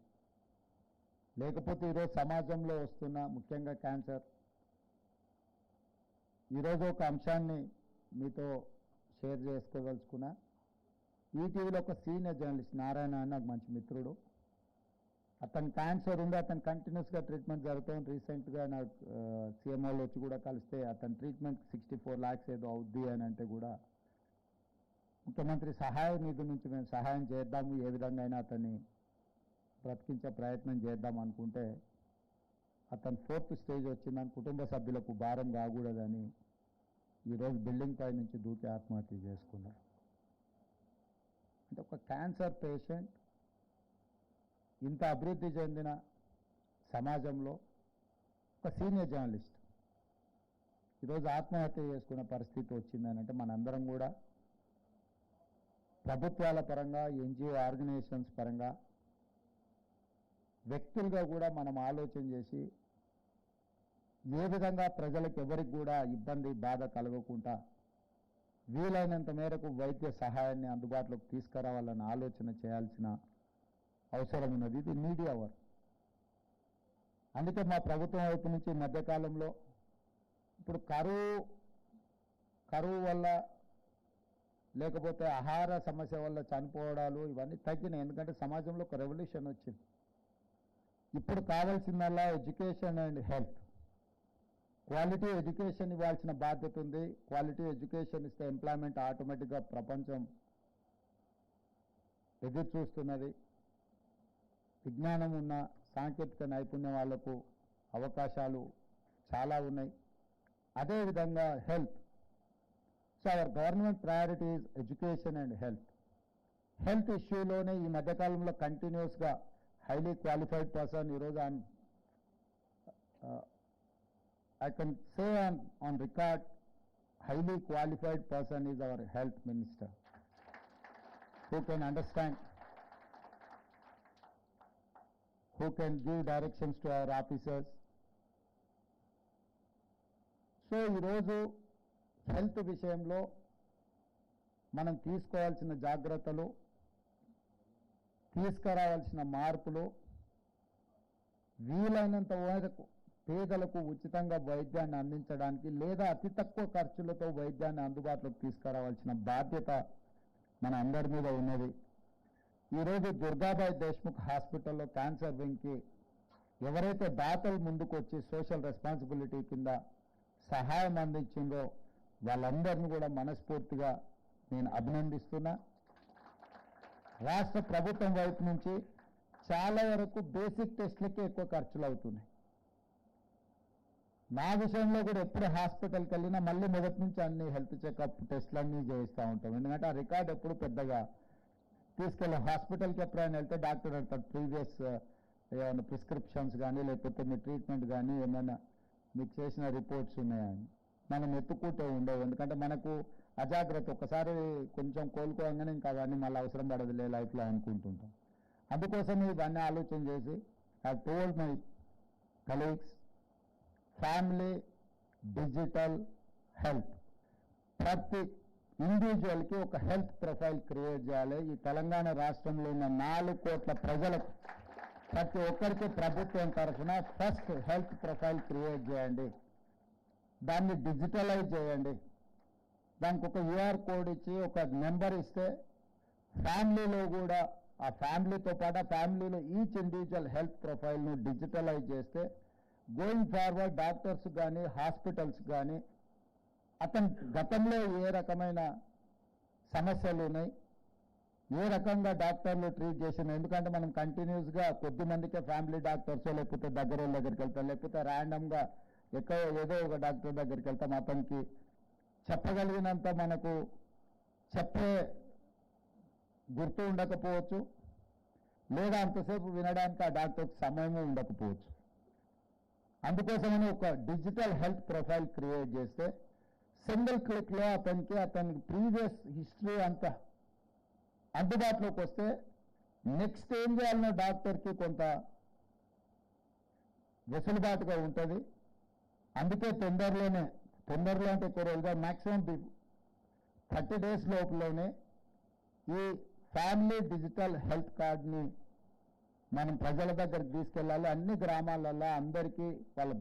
S8: లేకపోతే ఈరోజు సమాజంలో వస్తున్న ముఖ్యంగా క్యాన్సర్, ఈరోజు ఒక అంశాన్ని మీతో షేర్ చేసుకోదలుచుకున్నా. ఈటీవీలో ఒక సీనియర్ జర్నలిస్ట్ నారాయణ అని నాకు మంచి మిత్రుడు, అతను క్యాన్సర్ ఉంది, అతను కంటిన్యూస్గా ట్రీట్మెంట్ జరుగుతుంది. రీసెంట్గా నాకు సీఎంఓలో వచ్చి కూడా కలిస్తే అతని ట్రీట్మెంట్ 64 lakhs ఏదో అవుద్ది అని అంటే కూడా ముఖ్యమంత్రి సహాయ నిధి నుంచి మేము సహాయం చేద్దాము, ఏ విధంగా అయినా అతన్ని బ్రతికించే ప్రయత్నం చేద్దాం అనుకుంటే అతను 4th stage వచ్చిందని కుటుంబ సభ్యులకు భారం కాకూడదని ఈరోజు బిల్డింగ్ పై నుంచి దూకి ఆత్మహత్య చేసుకున్నారు. అంటే ఒక క్యాన్సర్ పేషెంట్ ఇంత అభివృద్ధి చెందిన సమాజంలో ఒక సీనియర్ జర్నలిస్ట్ ఈరోజు ఆత్మహత్య చేసుకునే పరిస్థితి వచ్చిందని అంటే మనందరం కూడా ప్రభుత్వాల పరంగా, ఎన్జిఓ ఆర్గనైజేషన్స్ పరంగా, వ్యక్తులుగా కూడా మనం ఆలోచన చేసి ఏ విధంగా ప్రజలకు ఎవరికి కూడా ఇబ్బంది, బాధ కలగకుండా వీలైనంత మేరకు వైద్య సహాయాన్ని అందుబాటులోకి తీసుకురావాలని ఆలోచన చేయాల్సిన అవసరం ఉన్నది. ఇది మీడియా వర్క్. అందుకే మా ప్రభుత్వం వైపు నుంచి మధ్యకాలంలో ఇప్పుడు కరువు వల్ల లేకపోతే ఆహార సమస్య వల్ల చనిపోవడాలు ఇవన్నీ తగ్గినాయి. ఎందుకంటే సమాజంలో ఒక రెవల్యూషన్ వచ్చింది. ఇప్పుడు కావాల్సిందల్లా education and health. Quality education ఇవ్వాల్సిన బాధ్యత ఉంది. క్వాలిటీ ఎడ్యుకేషన్ ఇస్తే ఎంప్లాయ్మెంట్ ఆటోమేటిక్గా ప్రపంచం ఎదురు చూస్తున్నది. విజ్ఞానం ఉన్న, సాంకేతిక నైపుణ్యం వాళ్లకు అవకాశాలు చాలా ఉన్నాయి. అదేవిధంగా health. So our government priority is education and health. Health ఇష్యూలోనే ఈ మధ్యకాలంలో కంటిన్యూస్గా highly qualified person, ఈరోజు I can say on record, highly qualified person is our health minister, who can understand, who can give directions to our officers. So ఈరోజు health విషయంలో మనం తీసుకోవాల్సిన జాగ్రత్తలు, తీసుకురావాల్సిన మార్పులు, వీలైనంత వరకు పేదలకు ఉచితంగా వైద్యాన్ని అందించడానికి లేదా అతి తక్కువ ఖర్చులతో వైద్యాన్ని అందుబాటులోకి తీసుకురావాల్సిన బాధ్యత మన అందరి మీద ఉన్నది. ఈరోజు దుర్గాబాయి దేశ్ముఖ్ హాస్పిటల్లో క్యాన్సర్ వింగ్కి ఎవరైతే దాతలు ముందుకు వచ్చి సోషల్ రెస్పాన్సిబిలిటీ కింద సహాయం అందించిందో వాళ్ళందరినీ కూడా మనస్ఫూర్తిగా నేను అభినందిస్తున్నా. రాష్ట్ర ప్రభుత్వం వైపు నుంచి చాలా వరకు బేసిక్ టెస్ట్లకే ఎక్కువ ఖర్చులు అవుతున్నాయి. నా విషయంలో కూడా ఎప్పుడు హాస్పిటల్కి వెళ్ళినా మళ్ళీ మొదటి నుంచి అన్ని హెల్త్ చెకప్ టెస్ట్లు అన్నీ చేయిస్తూ ఉంటాం. ఎందుకంటే ఆ రికార్డ్ ఎప్పుడు పెద్దగా తీసుకెళ్ళాం. హాస్పిటల్కి ఎప్పుడైనా వెళ్తే డాక్టర్ అంటారు ప్రీవియస్ ఏమైనా ప్రిస్క్రిప్షన్స్ కానీ లేకపోతే మీ ట్రీట్మెంట్ కానీ ఏమైనా మీకు చేసిన రిపోర్ట్స్ ఉన్నాయని మనం ఎత్తుకుంటూ ఉండవు. ఎందుకంటే మనకు అజాగ్రత్త, ఒకసారి కొంచెం కోలుకోగానే ఇంకా అవన్నీ మళ్ళీ అవసరం పడదులే లైఫ్లో అనుకుంటుంటాం. అందుకోసం ఇవన్నీ ఆలోచన చేసి I told my colleagues family digital health, ప్రతి ఇండివిజువల్కి ఒక హెల్త్ ప్రొఫైల్ క్రియేట్ చేయాలి. ఈ తెలంగాణ రాష్ట్రంలో ఉన్న 4 కోట్ల ప్రజలకు ప్రతి ఒక్కరికి ప్రభుత్వం తరఫున ఫస్ట్ హెల్త్ ప్రొఫైల్ క్రియేట్ చేయండి, దాన్ని డిజిటలైజ్ చేయండి. దానికి ఒక యూఆర్ కోడ్ ఇచ్చి ఒక నెంబర్ ఇస్తే ఫ్యామిలీలో కూడా ఆ ఫ్యామిలీతో పాటు ఆ ఫ్యామిలీలో ఈచ్ ఇండివిజువల్ హెల్త్ ప్రొఫైల్ను డిజిటలైజ్ చేస్తే గోయింగ్ ఫార్వర్డ్ డాక్టర్స్ కానీ హాస్పిటల్స్ కానీ అతను గతంలో ఏ రకమైన సమస్యలు ఉన్నాయి, ఏ రకంగా డాక్టర్లు ట్రీట్ చేసిన. ఎందుకంటే మనం కంటిన్యూస్గా కొద్ది మందికే ఫ్యామిలీ డాక్టర్స్ లేకపోతే దగ్గర వాళ్ళ దగ్గరికి వెళ్తాం, లేకపోతే ర్యాండమ్గా ఎక్కడో ఏదో ఒక డాక్టర్ దగ్గరికి వెళ్తాం. అతనికి చెప్పగలిగినంత మనకు చెప్పే గుర్తు ఉండకపోవచ్చు, లేదా అంతసేపు వినడానికి ఆ డాక్టర్కి సమయము ఉండకపోవచ్చు. అందుకోసమని ఒక డిజిటల్ హెల్త్ ప్రొఫైల్ క్రియేట్ చేస్తే సింగిల్ క్లిక్లో అతనికి ప్రీవియస్ హిస్టరీ అంతా అందుబాటులోకి వస్తే నెక్స్ట్ ఏం చేయాలన్న డాక్టర్కి కొంత వెసులుబాటుగా ఉంటుంది. అందుకే తొందరలో అంటే ఎక్కువ రోజుగా మ్యాక్సిమం 30 days లోపులోనే ఈ ఫ్యామిలీ డిజిటల్ హెల్త్ కార్డ్ని మనం ప్రజల దగ్గరికి తీసుకెళ్ళాలి. అన్ని గ్రామాలలో అందరికీ వాళ్ళ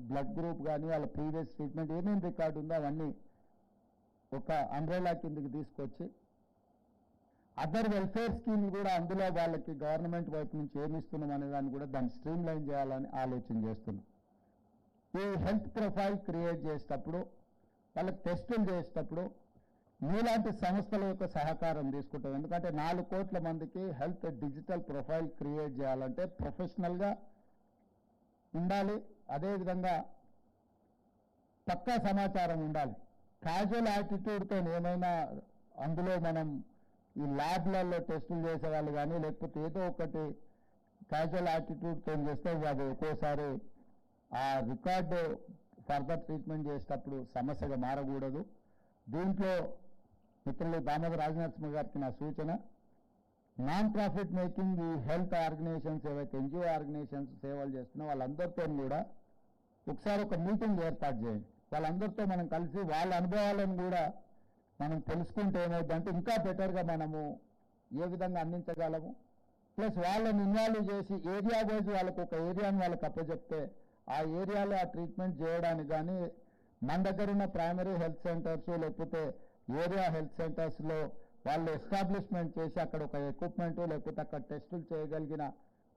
S8: బ్లడ్ గ్రూప్ కానీ వాళ్ళ ప్రీవియస్ ట్రీట్మెంట్ ఏమేమి రికార్డు ఉందో అవన్నీ ఒక అంబ్రెలా కిందకి తీసుకొచ్చి అదర్ వెల్ఫేర్ స్కీమ్ కూడా అందులో వాళ్ళకి గవర్నమెంట్ వైపు నుంచి ఏమి ఇస్తున్నాం అనే దాన్ని కూడా దాన్ని స్ట్రీమ్ లైన్ చేయాలని ఆలోచన చేస్తున్నాం. ఈ హెల్త్ ప్రొఫైల్ క్రియేట్ చేసేటప్పుడు వాళ్ళకి టెస్టులు చేసేటప్పుడు మీలాంటి సంస్థల యొక్క సహకారం తీసుకుంటాం. ఎందుకంటే 4 కోట్ల మందికి హెల్త్ డిజిటల్ ప్రొఫైల్ క్రియేట్ చేయాలంటే ప్రొఫెషనల్గా ఉండాలి, అదేవిధంగా పక్కా సమాచారం ఉండాలి. క్యాజువల్ యాటిట్యూడ్తో ఏమైనా అందులో మనం ఈ ల్యాబ్లలో టెస్టులు చేసేవాళ్ళు కానీ లేకపోతే ఏదో ఒకటి క్యాజువల్ యాటిట్యూడ్తో చేస్తే అది ఒక్కోసారి ఆ రికార్డు ఫర్దర్ ట్రీట్మెంట్ చేసేటప్పుడు సమస్యగా మారకూడదు. దీంట్లో మిత్రులు దామోదర్ రాజనరసింహ గారికి నా సూచన, నాన్ ప్రాఫిట్ మేకింగ్ ఈ హెల్త్ ఆర్గనైజేషన్స్ ఏవైతే ఎన్జిఓ ఆర్గనైజేషన్స్ సేవలు చేస్తున్నాయో వాళ్ళందరితో కూడా ఒకసారి ఒక మీటింగ్ ఏర్పాటు చేయండి. వాళ్ళందరితో మనం కలిసి వాళ్ళ అనుభవాలను కూడా మనం తెలుసుకుంటే ఏమవుతుందంటే ఇంకా బెటర్గా మనము ఏ విధంగా అందించగలము. ప్లస్ వాళ్ళని ఇన్వాల్వ్ చేసి ఏరియా వైజ్ వాళ్ళకు ఒక ఏరియాని వాళ్ళకి అప్పచెప్తే ఆ ఏరియాలో ఆ ట్రీట్మెంట్ చేయడానికి కానీ మన దగ్గర ఉన్న ప్రైమరీ హెల్త్ సెంటర్స్ లేకపోతే ఏరియా హెల్త్ సెంటర్స్లో వాళ్ళు ఎస్టాబ్లిష్మెంట్ చేసి అక్కడ ఒక ఎక్విప్మెంట్ లేకపోతే అక్కడ టెస్టులు చేయగలిగిన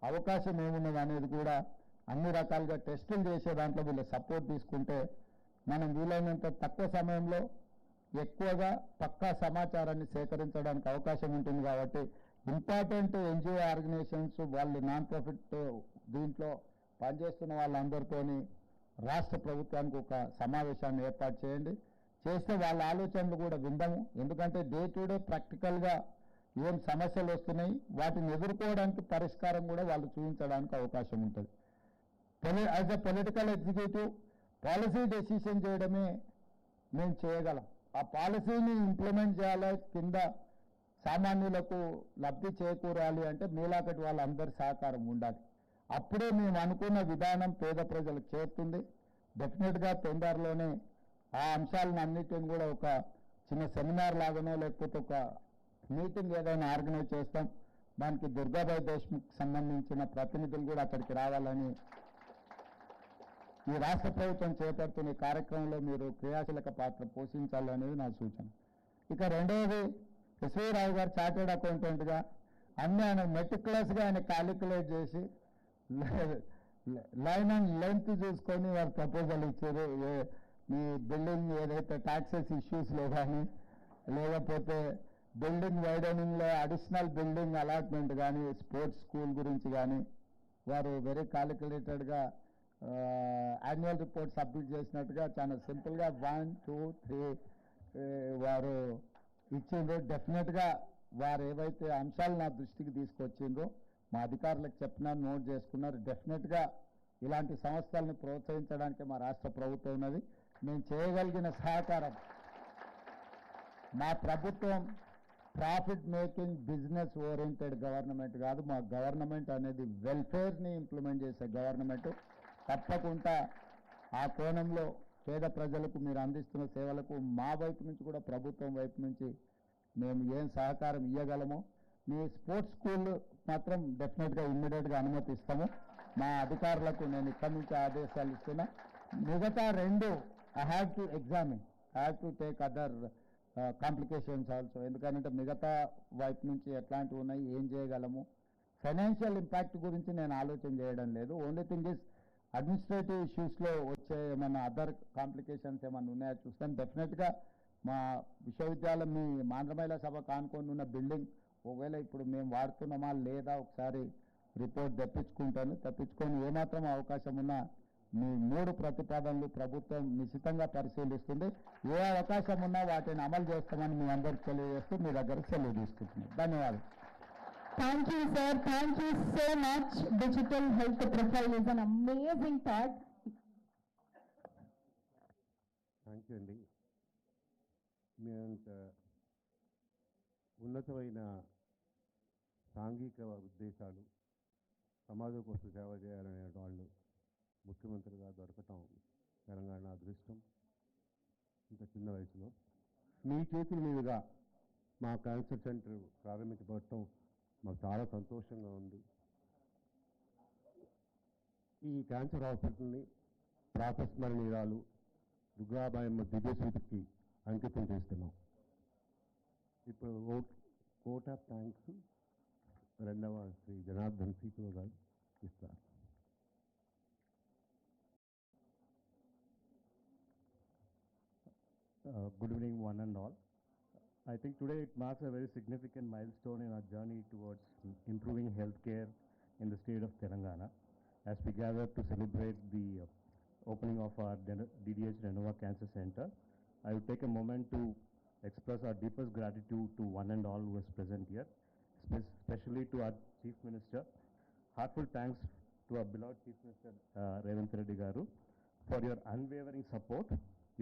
S8: అవకాశం ఏమున్నది అనేది కూడా అన్ని రకాలుగా టెస్టులు చేసే దాంట్లో వీళ్ళ సపోర్ట్ తీసుకుంటే మనం వీలైనంత తక్కువ సమయంలో ఎక్కువగా పక్కా సమాచారాన్ని సేకరించడానికి అవకాశం ఉంటుంది. కాబట్టి ఇంపార్టెంట్ ఎన్జిఓ ఆర్గనైజేషన్స్ వాళ్ళు నాన్ ప్రాఫిట్ దీంట్లో పనిచేస్తున్న వాళ్ళందరితోని రాష్ట్ర ప్రభుత్వానికి ఒక సమావేశాన్ని ఏర్పాటు చేయండి. చేస్తే వాళ్ళ ఆలోచనలు కూడా విందాము. ఎందుకంటే డే టు డే ప్రాక్టికల్గా ఏం సమస్యలు వస్తున్నాయి వాటిని ఎదుర్కోవడానికి పరిష్కారం కూడా వాళ్ళు చూపించడానికి అవకాశం ఉంటుంది. As a political executive policy decision చేయడమే మేము చేయగలం. ఆ పాలసీని ఇంప్లిమెంట్ చేయాలి, కింద సామాన్యులకు లబ్ధి చేకూరాలి అంటే మీలాకటి వాళ్ళందరి సహకారం ఉండాలి. అప్పుడే మేము అనుకున్న విధానం పేద ప్రజలకు చేరుతుంది. డెఫినెట్గా తొందరలోనే ఆ అంశాలను అన్నిటిని కూడా ఒక చిన్న సెమినార్ లాగానో లేకపోతే ఒక మీటింగ్ ఏదైనా ఆర్గనైజ్ చేస్తాం. దానికి దుర్గాబాయి దేశ్ముఖ్ సంబంధించిన ప్రతినిధులు కూడా అక్కడికి రావాలని ఈ రాష్ట్ర ప్రభుత్వం చేపడుతున్న ఈ కార్యక్రమంలో మీరు క్రియాశీలక పాత్ర పోషించాలనేది నా సూచన. ఇక రెండవది Sri.A.Revanth గారు చార్టెడ్ అకౌంటెంట్గా అన్నీ ఆయన మెటిక్యులస్గా ఆయన క్యాలిక్యులేట్ చేసి లైన్ అండ్ లెంత్ చూసుకొని వారు ప్రపోజల్ ఇచ్చారు. మీ బిల్డింగ్ ఏదైతే ట్యాక్సెస్ ఇష్యూస్లో కానీ లేకపోతే బిల్డింగ్ వైడనింగ్లో అడిషనల్ బిల్డింగ్ అలాట్మెంట్ కానీ స్పోర్ట్స్ స్కూల్ గురించి కానీ వారు వెరీ క్యాలిక్యులేటెడ్గా యాన్యువల్ రిపోర్ట్ సబ్మిట్ చేసినట్టుగా చాలా సింపుల్గా 1, 2, 3 వారు ఇచ్చిండ్రు. డెఫినెట్గా వారు ఏవైతే అంశాలు నా దృష్టికి తీసుకొచ్చిండ్రో మా అధికారులకు చెప్పినా నోట్ చేసుకున్నారు. డెఫినెట్గా ఇలాంటి సంస్థలను ప్రోత్సహించడానికి మా రాష్ట్ర ప్రభుత్వం ఉన్నది. మేము చేయగలిగిన సహకారం, మా ప్రభుత్వం profit making business oriented government కాదు. మా గవర్నమెంట్ అనేది వెల్ఫేర్ని ఇంప్లిమెంట్ చేసే గవర్నమెంట్. తప్పకుండా ఆ కోణంలో పేద ప్రజలకు మీరు అందిస్తున్న సేవలకు మా వైపు నుంచి కూడా ప్రభుత్వం వైపు నుంచి మేము ఏం సహకారం ఇవ్వగలమో, మీ స్పోర్ట్స్ స్కూల్ మాత్రం డెఫినెట్గా ఇమ్మీడియట్గా అనుమతిస్తాము. మా అధికారులకు నేను ఇక్కడి నుంచి ఆదేశాలు ఇస్తున్నా. మిగతా 2 I have to examine, I have to take other complications also. ఎందుకంటే మిగతా వైపు నుంచి ఎట్లాంటివి ఉన్నాయి, ఏం చేయగలము, ఫైనాన్షియల్ ఇంపాక్ట్ గురించి నేను ఆలోచన చేయడం లేదు. ఓన్లీ థింగ్ ఇస్ అడ్మినిస్ట్రేటివ్ ఇష్యూస్లో వచ్చే ఏమైనా అదర్ కాంప్లికేషన్స్ ఏమైనా ఉన్నాయో చూస్తాను. డెఫినెట్గా మా విశ్వవిద్యాలయం మీ ఆంధ్రమహిళా సభ కానుకొని ఉన్న బిల్డింగ్ ఒకవేళ ఇప్పుడు మేము వాడుతున్నామా లేదా ఒకసారి రిపోర్ట్ తెప్పించుకొని ఏమాత్రం అవకాశం ఉన్నా మీ 3 ప్రతిపాదనలు ప్రభుత్వం నిశ్చితంగా పరిశీలిస్తుంది. ఏ అవకాశం ఉన్నా వాటిని అమలు చేస్తామని మీ అందరికీ తెలియజేస్తూ మీ దగ్గర సెలవు తీసుకుంటున్నాను. ధన్యవాదాలు.
S6: Thank you, sir. Thank you so much. Digital health profile is an amazing part.
S2: Thank you అండి. మీ అంత ఉన్నతమైన సాంఘిక ఉద్దేశాలు, సమాజం కోసం సేవ చేయాలనే వాళ్ళు ముఖ్యమంత్రిగా దొరకటం తెలంగాణ అదృష్టం. ఇంత చిన్న వయసులో మీ చేతుల మీదుగా మా క్యాన్సర్ సెంటర్ ప్రారంభించబడటం మాకు చాలా సంతోషంగా ఉంది. ఈ క్యాన్సర్ హాస్పిటల్ని ప్రాతస్మరణీయురాలు దుర్గాబాయమ్మ దివ్యశ్రీకి అంకితం చేస్తున్నాం. ఇప్పుడు ఓట్ ఆఫ్ థ్యాంక్స్ రెండవ శ్రీ జనార్దన్ సీతో గారు ఇస్తారు.
S9: Good evening, one and all. I think today it marks a very significant milestone in our journey towards improving healthcare in the state of Telangana as we gather to celebrate the opening of our DDH Renova Cancer Center. I will take a moment to express our deepest gratitude to one and all who is present here, especially to our Chief Minister. Heartfelt thanks to our beloved Chief Minister Revanth Reddy Garu for your unwavering support.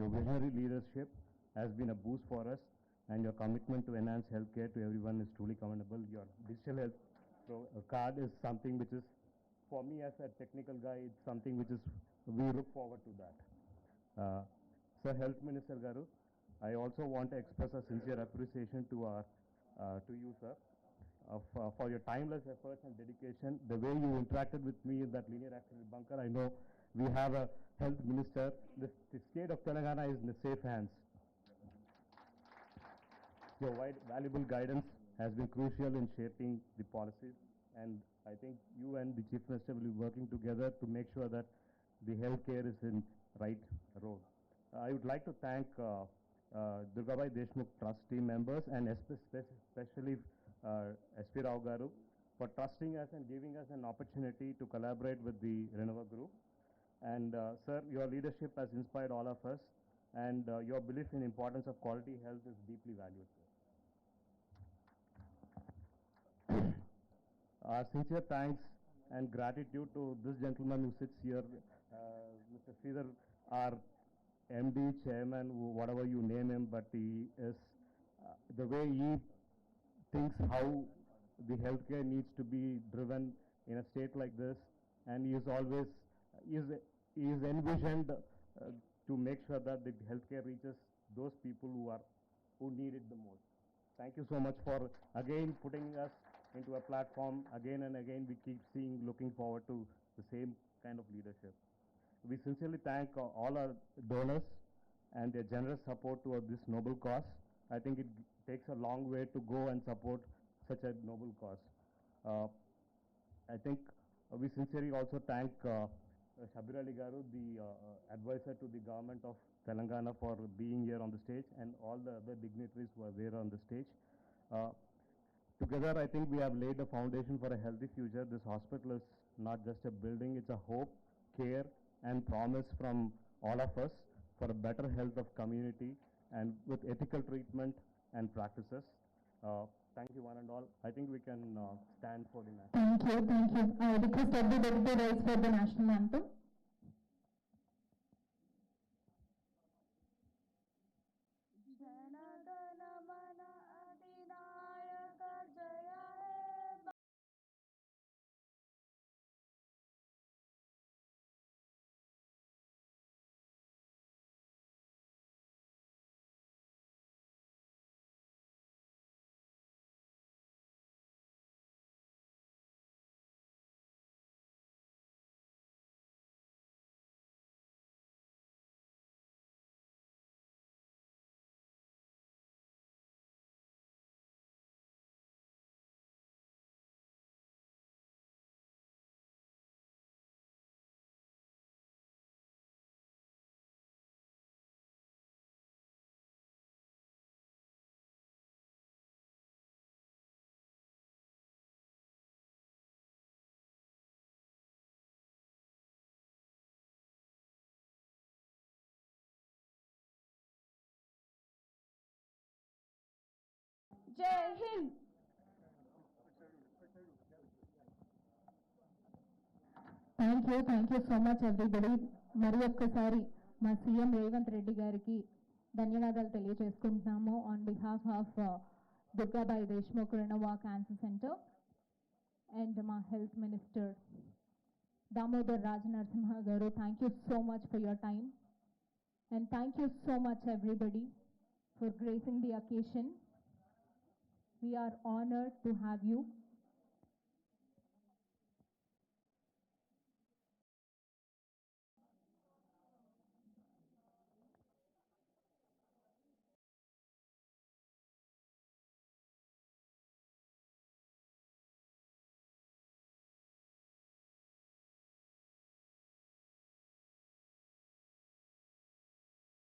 S9: Your visionary leadership has been a boost for us, and your commitment to enhance healthcare to everyone is truly commendable. Your digital health card is something which is, for me as a technical guy, it's something which is, we look forward to that. Sir, Health Minister Garu, I also want to express a sincere appreciation to you, sir, for your timeless efforts and dedication. The way you interacted with me in that linear activity bunker, I know we have a health minister. The state of Telangana is in the safe hands. Your valuable guidance has been crucial in shaping the policies, and I think you and the Chief Minister will be working together to make sure that the healthcare is in right road. I would like to thank Durgabai Deshmukh Trust team members and especially S.P. Rao Garu for trusting us and giving us an opportunity to collaborate with the Renova group. And sir, your leadership has inspired all of us, and your belief in importance of quality health is deeply valued, sir. Our sincere thanks and gratitude to this gentleman who sits here, Mr. Sridhar, our MD, chairman, whatever you name him, but he is, the way he thinks how the healthcare needs to be driven in a state like this, and he is always, he is envisioned to make sure that the healthcare reaches those people who need it the most. Thank you so much for again putting us into a platform again and again. We keep looking forward to the same kind of leadership. We sincerely thank all our donors and their generous support toward this noble cause. I think it takes a long way to go and support such a noble cause. I think we sincerely also thank Shabir Ali Garu, the advisor to the government of Telangana, for being here on the stage, and all the other dignitaries who are there on the stage. Together, I think we have laid the foundation for a healthy future. This hospital is not just a building, it's a hope, care, and promise from all of us for a better health of community and with ethical treatment and practices. Thank you one and all. I think we can stand for the national.
S6: Thank you, thank you. I request everybody to rise for the national anthem. Jai Hind. Thank you so much everybody. మరి ఒక్కసారి మా CM Revanth Reddy గారికి ధన్యవాదాలు తెలియజేసుకుంటున్నాము on behalf of Durgabai Deshmukh Renova cancer centre and మా health minister Damodar Rajanarasimha గారు. Thank you so much for your time and thank you so much everybody for gracing the occasion. We are honored to have you